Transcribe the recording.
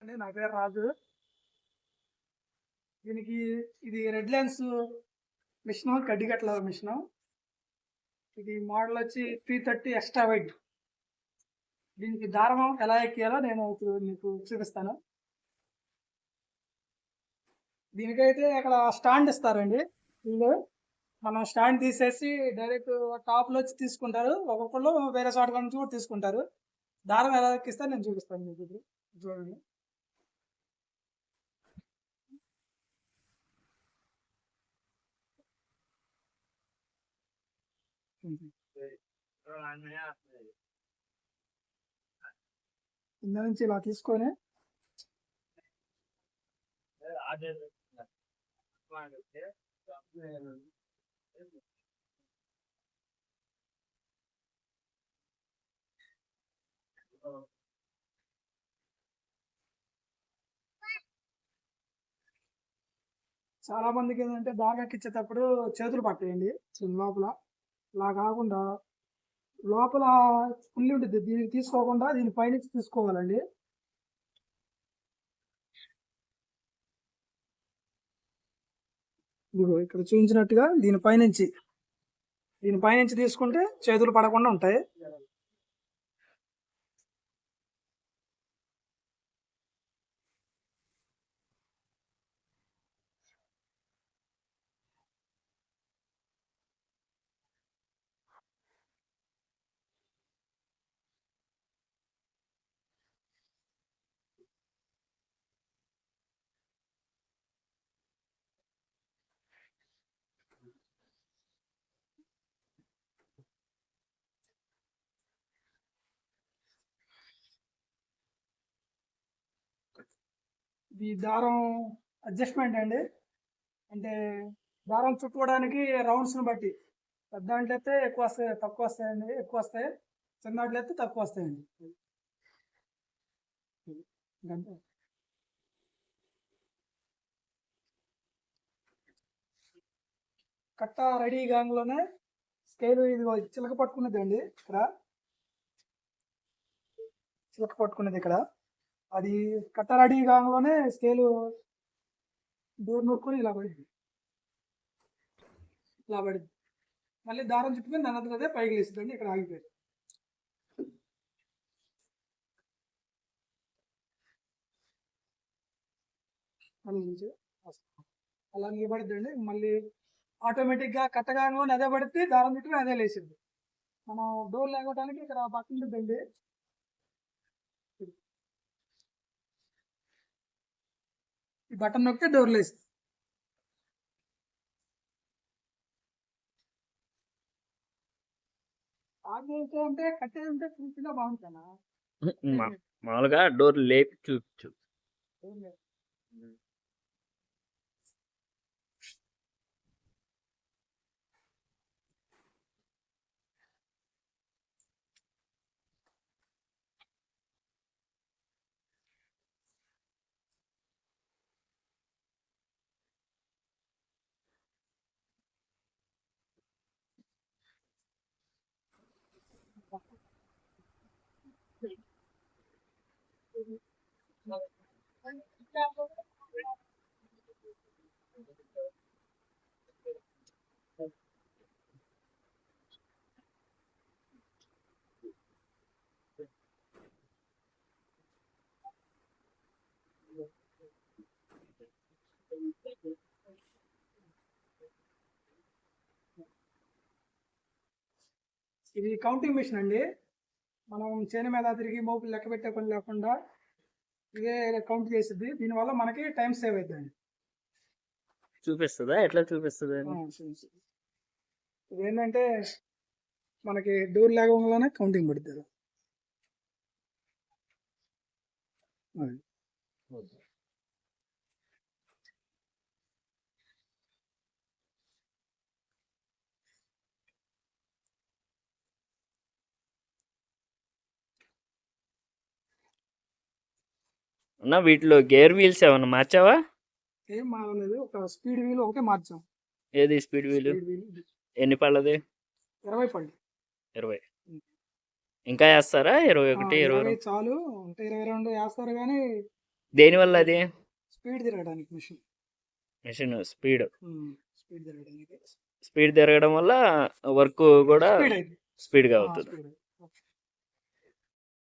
అండి నా పేరు రాజు. దీనికి ఇది రెడ్లాండ్స్ మిషన్, కడ్డిగట్ల మిషన్. ఇది మోడల్ వచ్చి 330 ఎక్స్ట్రా వైడ్. దీనికి దారం ఎలా ఎక్కియాలో నేను ఇప్పుడు మీకు చూపిస్తాను. దీనికైతే అక్కడ స్టాండ్ ఇస్తారండి. వీళ్ళు మనం స్టాండ్ తీసేసి డైరెక్ట్ టాప్లో వచ్చి తీసుకుంటారు. ఒక్కొక్కళ్ళు వేరే చోట నుంచి కూడా తీసుకుంటారు. దారం ఎలా ఎక్కిస్తే నేను చూపిస్తాను మీకు. ఇప్పుడు చూడండి. కింద నుంచి ఇలా తీసుకొని చాలా మందికి ఏంటంటే దారం ఎక్కించేటప్పుడు చేతులు పట్టేయండి లోపల. అలా కాకుండా లోపల పుల్లి ఉంటుంది, దీనికి తీసుకోకుండా దీని పైనుంచి తీసుకోవాలండి. ఇక్కడ చూపించినట్టుగా దీనిపైనుంచి తీసుకుంటే చేతులు పడకుండా ఉంటాయి. ఈ దారం అడ్జస్ట్మెంట్ అండి. అంటే దారం చుట్టుకోవడానికి రౌండ్స్ని బట్టి పెద్ద దాంట్లో అయితే ఎక్కువ వస్తాయి, తక్కువ వస్తాయండి. ఎక్కువ వస్తాయి. చిన్న దాంట్లో అయితే తక్కువ వస్తాయండి. కట్ట రెడీ గాంగ్లోనే స్కేల్ ఇది చిలక పట్టుకునేది అండి. ఇక్కడ చిలక పట్టుకునేది ఇక్కడ. అది కట్ట రెడీ గాంగ్లోనే స్కేలు దూరం నొక్కుని ఇలా పడింది. మళ్ళీ దారం చుట్టుకుని దాని అదే పైకి లేస్తుందండి. ఇక్కడ ఆగిపోయింది. అలా నిలబడిద్దండి. మళ్ళీ ఆటోమేటిక్గా కట్టగానే అదే పడితే దారం చుట్టుకుని అదే లేచింది. మనం డోర్ లేకపోవడానికి ఇక్కడ బటన్ ఉంటుందండి. ఈ బటన్ నొక్కితే డోర్ లేస్తుంది. అంటే కట్టేది ఉంటే పూర్తిగా బాగుంటానా మామూలుగా డోర్ లేపి చూపించు. ఇది కౌంటింగ్ మిషన్ అండి. మనం చేను మీద తిరిగి మోపులు లెక్క పెట్టే పని లేకుండా ఇదే కౌంట్ చేసిద్ది. దీనివల్ల మనకి టైం సేవ్ అవుతుంది. చూపిస్తుందా? ఎట్లా చూపిస్తుంది? ఇదేంటంటే మనకి డోర్ లేకపోగానే కౌంటింగ్ పడుతుంది. అన్న వీటిలో గేర్ వీల్స్ ఏమన్నా మార్చావా? ఏం మారలేదు. ఒక స్పీడ్ వీల్ ఒకటే మార్చాం. ఏది స్పీడ్ వీల్? ఎన్ని పళ్ళది? 20 పళ్ళు. 20. ఇంకా వేస్తారా? 21, 22 చాలు. అంటే 22 వేస్తారు కానీ దేనివల్ల అది? స్పీడ్ తిరగడానికి మిషన్. మిషన్ స్పీడ్ స్పీడ్ తిరగడానికి స్పీడ్ తిరగడం వల్ల వర్క్ కూడా స్పీడ్ అయింది. స్పీడ్గా అవుతుంది. స్పీడ్